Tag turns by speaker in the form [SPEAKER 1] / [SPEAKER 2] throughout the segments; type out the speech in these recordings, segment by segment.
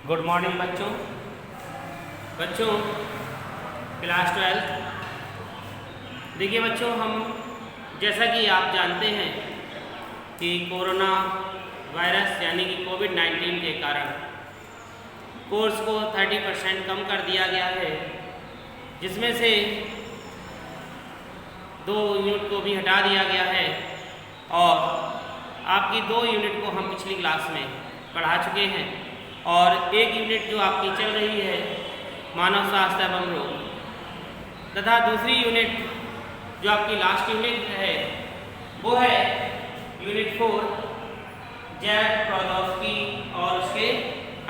[SPEAKER 1] Good morning बच्चों class 12। देखिए बच्चों, हम जैसा कि आप जानते हैं कि कोरोना वायरस यानी कि कोविड-19 के कारण कोर्स को 30% कम कर दिया गया है, जिसमें से 2 यूनिट को भी हटा दिया गया है और आपकी 2 यूनिट को हम पिछली क्लास में पढ़ा चुके हैं और 1 यूनिट जो आपकी चल रही है मानव स्वास्थ्य एवं रोग तथा दूसरी यूनिट जो आपकी लास्ट यूनिट है वो है यूनिट 4 जैव प्रौद्योगिकी और उसके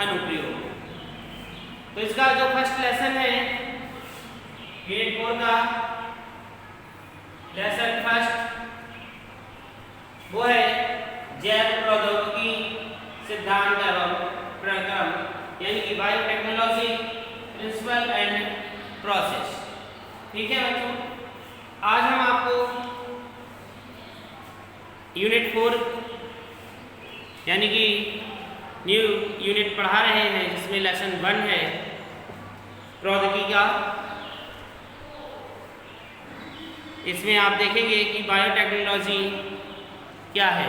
[SPEAKER 1] अनुप्रयोग। तो इसका जो फर्स्ट लेसन है यूनिट 4 का लेसन फर्स्ट वो है जैव प्रौद्योगिकी सिद्धांत एवं प्रक्रम यानी कि बायोटेक्नोलॉजी प्रिंसिपल एंड प्रोसेस। ठीक है बच्चों, आज हम आपको यूनिट 4 यानी कि न्यू यूनिट पढ़ा रहे हैं, जिसमें लेसन 1 है प्रौद्योगिकी का। इसमें आप देखेंगे कि बायोटेक्नोलॉजी क्या है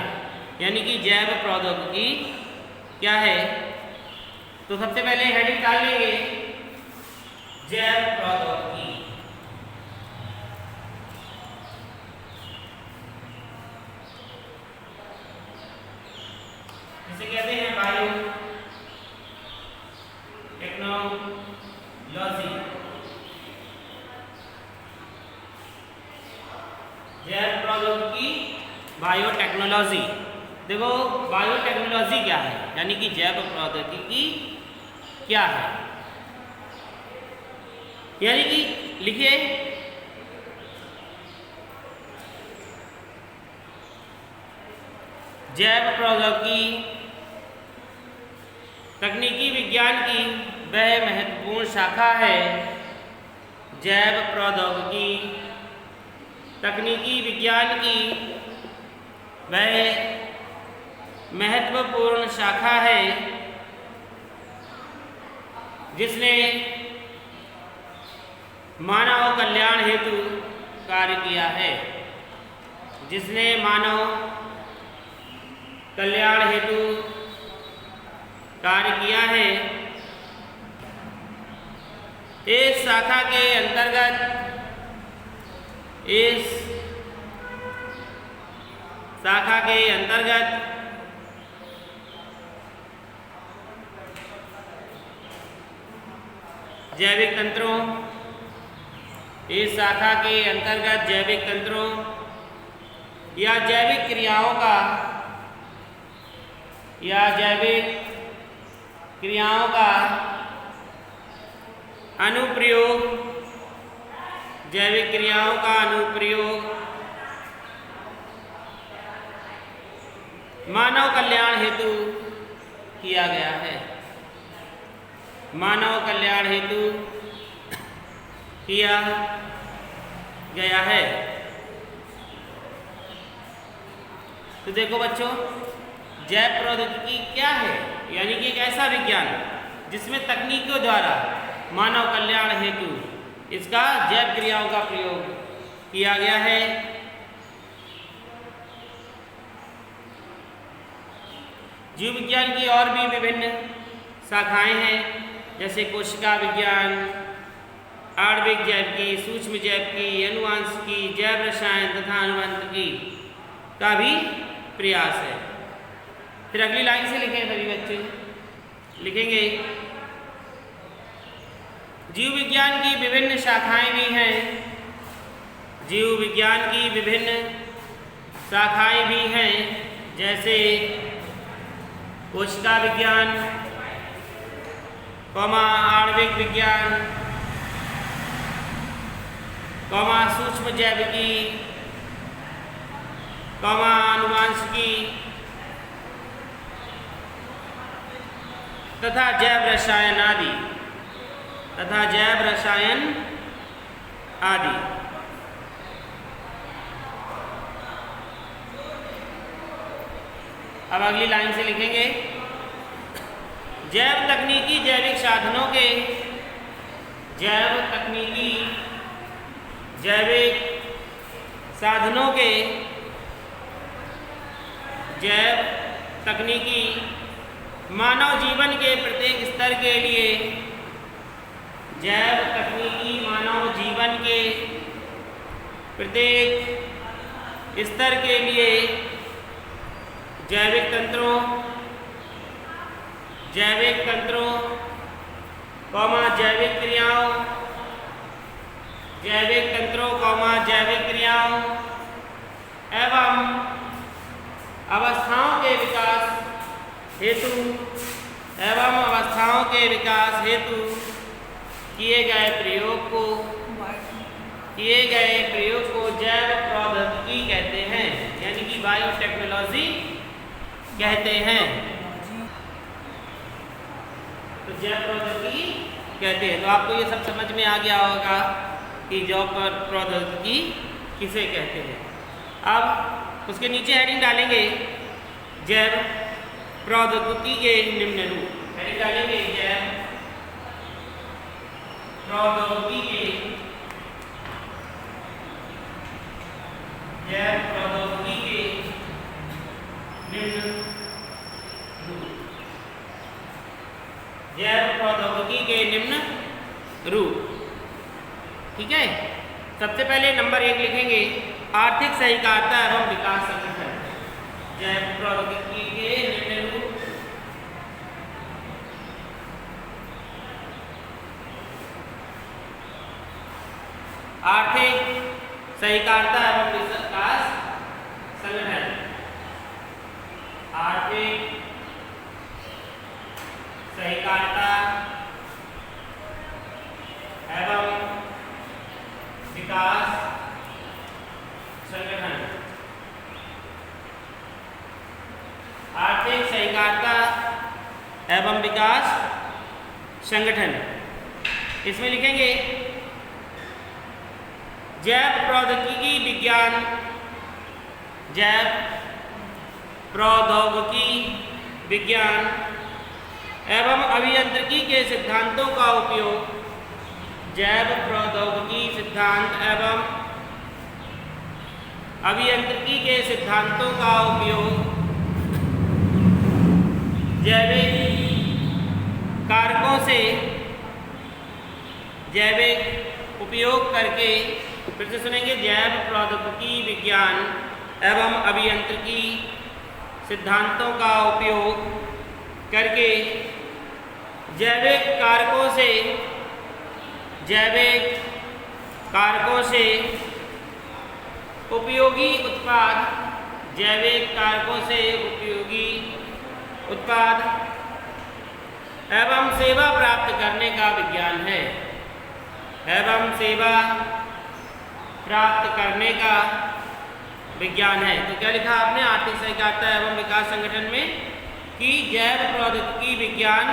[SPEAKER 1] यानी कि जैव प्रौद्योगिकी क्या है। तो सबसे पहले हेडिंग डाल लेंगे जैव प्रौद्योगिकी। इसे कहते हैं बायो टेक्नोलॉजी। जैव प्रौद्योगिकी बायोटेक्नोलॉजी। देखो बायोटेक्नोलॉजी क्या है यानी कि जैव प्रौद्योगिकी क्या है, यानी कि लिखिए जैव प्रौद्योगिकी तकनीकी विज्ञान की वह महत्वपूर्ण शाखा है। जैव प्रौद्योगिकी तकनीकी विज्ञान की वह महत्वपूर्ण शाखा है जिसने मानव कल्याण हेतु कार्य किया है। जिसने मानव कल्याण हेतु कार्य किया है। इस शाखा के अंतर्गत जैविक तंत्रों इस शाखा के अंतर्गत जैविक तंत्रों या जैविक क्रियाओं का अनुप्रयोग जैविक क्रियाओं का अनुप्रयोग मानव कल्याण हेतु किया गया है। मानव कल्याण हेतु किया गया है। तो देखो बच्चों, जैव प्रौद्योगिकी क्या है यानी कि एक ऐसा विज्ञान जिसमें तकनीकों द्वारा मानव कल्याण हेतु इसका जैव क्रियाओं का प्रयोग किया गया है। जीव विज्ञान की और भी विभिन्न शाखाएं हैं, जैसे कोशिका विज्ञान, आणविक जैव की, सूक्ष्म जैव की, अनुवांशिकी, जैव रसायन तथा अनुवांशिकी का भी प्रयास है। फिर अगली लाइन से लिखें सभी बच्चे, लिखेंगे जीव विज्ञान की विभिन्न शाखाएं भी हैं। जीव विज्ञान की विभिन्न शाखाएं भी हैं, जैसे कोशिका विज्ञान, आणविक विज्ञान, सूक्ष्म जैविकी, अनुवांशिकी तथा जैव रसायन आदि। अब अगली लाइन से लिखेंगे जैव तकनीकी जैविक साधनों के जैव तकनीकी जैविक साधनों के जैव तकनीकी मानव जीवन के प्रत्येक स्तर के लिए जैव तकनीकी मानव जीवन के प्रत्येक स्तर के लिए जैविक तंत्रों जैविक तंत्रों जैविक क्रियाओं एवं अवस्थाओं के विकास हेतु किए गए प्रयोग को जैव प्रौद्योगिकी कहते हैं, यानी कि बायोटेक्नोलॉजी कहते हैं। तो जैव प्रौद्योगिकी कहते हैं। तो आपको ये सब समझ में आ गया होगा कि जैव प्रौद्योगिकी किसे कहते हैं। अब उसके नीचे हेडिंग डालेंगे जैव प्रौद्योगिकी के निम्न रूप। हेडिंग डालेंगे जैव प्रौद्योगिकी के निम्न रूप। जैव प्रौद्योगिकी के निम्न रूप, ठीक है। सबसे पहले नंबर 1 लिखेंगे आर्थिक सहकारिता एवं विकास संगठन। जैव प्रौद्योगिकी के निम्न रूप। आर्थिक सहकारिता एवं विकास संगठन। आर्थिक सहकारिता एवं विकास संगठन। आर्थिक सहकारिता एवं विकास संगठन। इसमें लिखेंगे जैव प्रौद्योगिकी विज्ञान, जैव प्रौद्योगिकी विज्ञान एवं अभियांत्रिकी के सिद्धांतों का उपयोग। जैव प्रौद्योगिकी सिद्धांत एवं अभियांत्रिकी के सिद्धांतों का उपयोग जैविक कारकों से जैविक उपयोग करके, फिर से सुनेंगे, जैव प्रौद्योगिकी विज्ञान एवं अभियांत्रिकी सिद्धांतों का उपयोग करके जैविक कारकों से उपयोगी उत्पाद एवं सेवा प्राप्त करने का विज्ञान है। एवं सेवा प्राप्त करने का विज्ञान है। तो क्या लिखा आपने आर्थिक सहकारिता एवं विकास संगठन में कि जैव प्रौद्योगिकी विज्ञान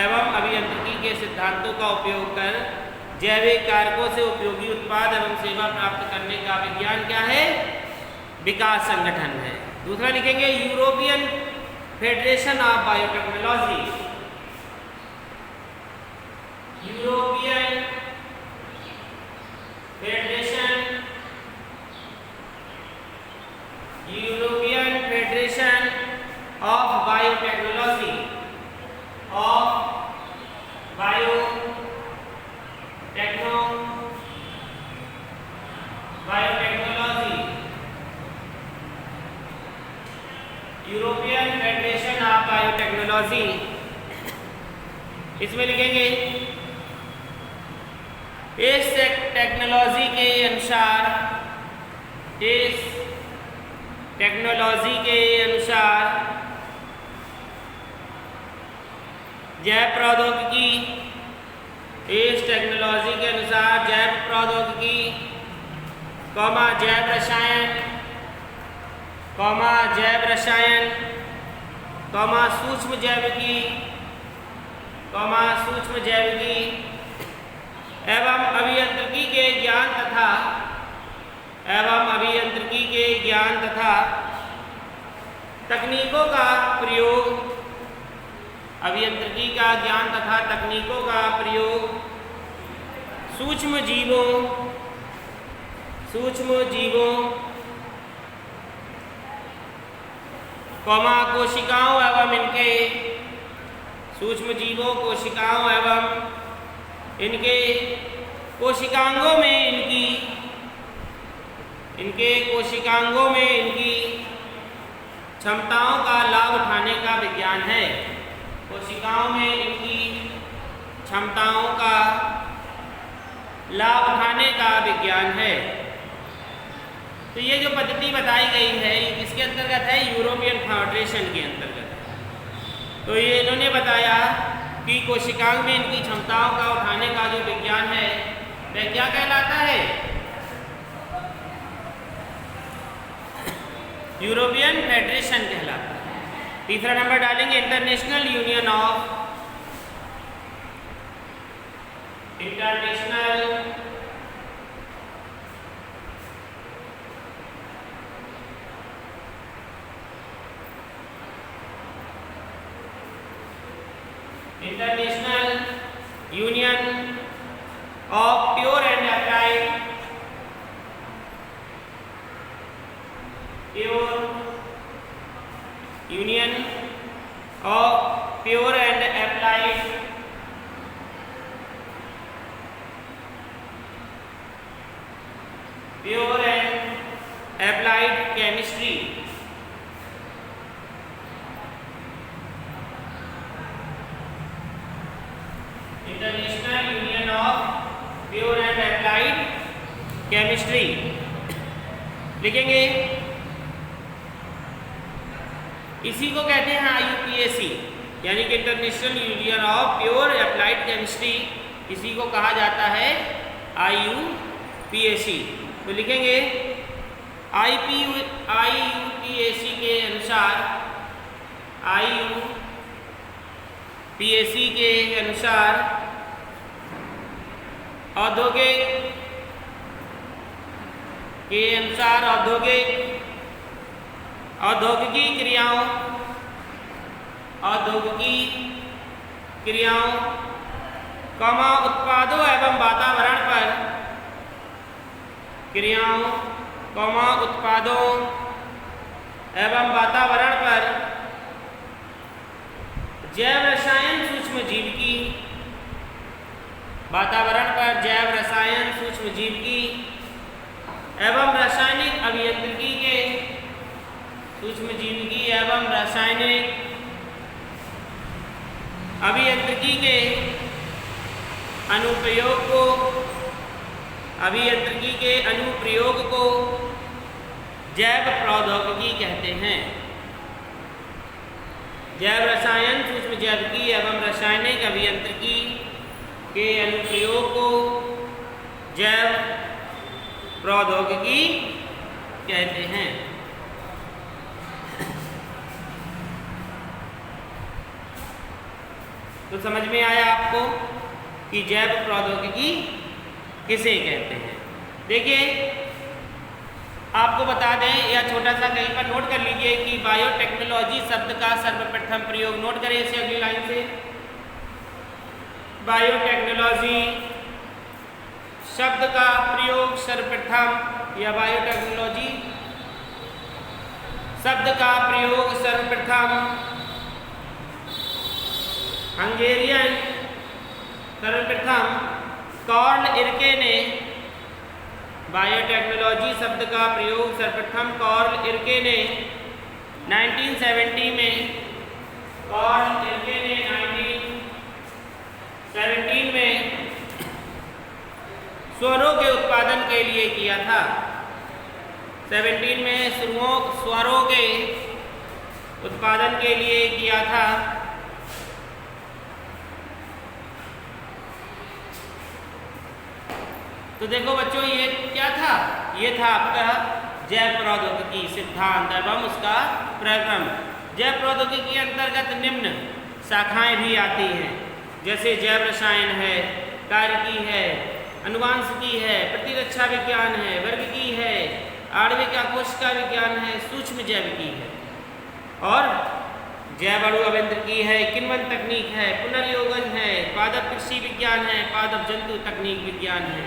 [SPEAKER 1] एवं अभियांत्रिकी के सिद्धांतों का उपयोग कर जैविक कारकों से उपयोगी उत्पाद एवं सेवा प्राप्त करने का विज्ञान क्या है? विकास संगठन है। दूसरा लिखेंगे European federation of biotechnology. European federation of biotechnology European federation of biotechnology. इसमें लिखेंगे इस टेक्नोलॉजी के अनुसार जैव प्रौद्योगिकी, इस टेक्नोलॉजी के अनुसार जैव प्रौद्योगिकी, जैव रसायन, सूक्ष्म जैविकी एवं अभियांत्रिकी के ज्ञान तथा तकनीकों का प्रयोग अभियांत्रिकी का ज्ञान तथा तकनीकों का प्रयोग सूक्ष्म जीवों कोशिकाओं एवं इनके सूक्ष्म जीवों कोशिकाओं एवं इनके कोशिकांगों में इनकी क्षमताओं का लाभ उठाने का विज्ञान है। कोशिकाओं में इनकी क्षमताओं का लाभ उठाने का विज्ञान है। तो ये जो पद्धति बताई गई है ये किसके अंतर्गत है? यूरोपियन फेडरेशन के अंतर्गत। तो ये इन्होंने बताया कि कोशिकाओं में इनकी क्षमताओं का उठाने का जो विज्ञान है वह क्या कहलाता है? यूरोपियन फेडरेशन कहलाता है। तीसरा नंबर डालेंगे international union of international union of pure and applied union of pure and applied chemistry. International union of pure and applied chemistry लिखेंगे। इसी को कहते हैं IUPAC, यानी कि international union of pure applied chemistry, इसी को कहा जाता है IUPAC। तो लिखेंगे IUPAC के अनुसार औद्योगिकी क्रियाओं उत्पादों एवं वातावरण पर जैव रसायन सूक्ष्म जीव की एवं रासायनिक अभियांत्रिकी के अनुप्रयोग को जैव प्रौद्योगिकी कहते हैं। जैव रसायन सूक्ष्म जैविकी एवं रासायनिक अभियांत्रिकी के अनुप्रयोग को जैव प्रौद्योगिकी कहते हैं। तो समझ में आया आपको कि जैव प्रौद्योगिकी किसे कहते हैं। देखिए आपको बता दें या छोटा सा कहीं पर नोट कर लीजिए कि बायोटेक्नोलॉजी शब्द का सर्वप्रथम प्रयोग, नोट करें इसे अगली लाइन से, बायोटेक्नोलॉजी शब्द का प्रयोग सर्वप्रथम या बायोटेक्नोलॉजी शब्द का प्रयोग सर्वप्रथम हंगेरियन कार्ल इरके ने, बायोटेक्नोलॉजी शब्द का प्रयोग सर्वप्रथम कार्ल इरके ने 1917 में, स्वरों के उत्पादन के लिए किया था। 17 में स्वरों के उत्पादन के लिए किया था। तो देखो बच्चों ये क्या था? ये था आपका जैव प्रौद्योगिकी सिद्धांत एवं उसका प्रक्रम। जैव प्रौद्योगिकी के अंतर्गत निम्न शाखाएं भी आती हैं, जैसे जैव रसायन है, कार्यकी है, अनुवांशिकी है, प्रतिरक्षा विज्ञान है, वर्गीकी है, आणविक कोशिका विज्ञान है, सूक्ष्म जैविकी है और जैव अणु अभियांत्रिकी है, किण्वन तकनीक है, पुनर्योगन है, पादप कृषि विज्ञान है, पादप जंतु तकनीक विज्ञान है,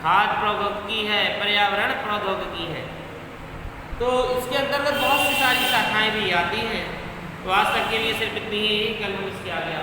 [SPEAKER 1] खाद्य प्रौद्योगिकी है, पर्यावरण प्रौद्योगिकी है। तो इसके अंतर्गत बहुत सी सारी शाखाएं भी आती हैं। तो आज तक के लिए सिर्फ इतनी ही, कल हम इसके आगे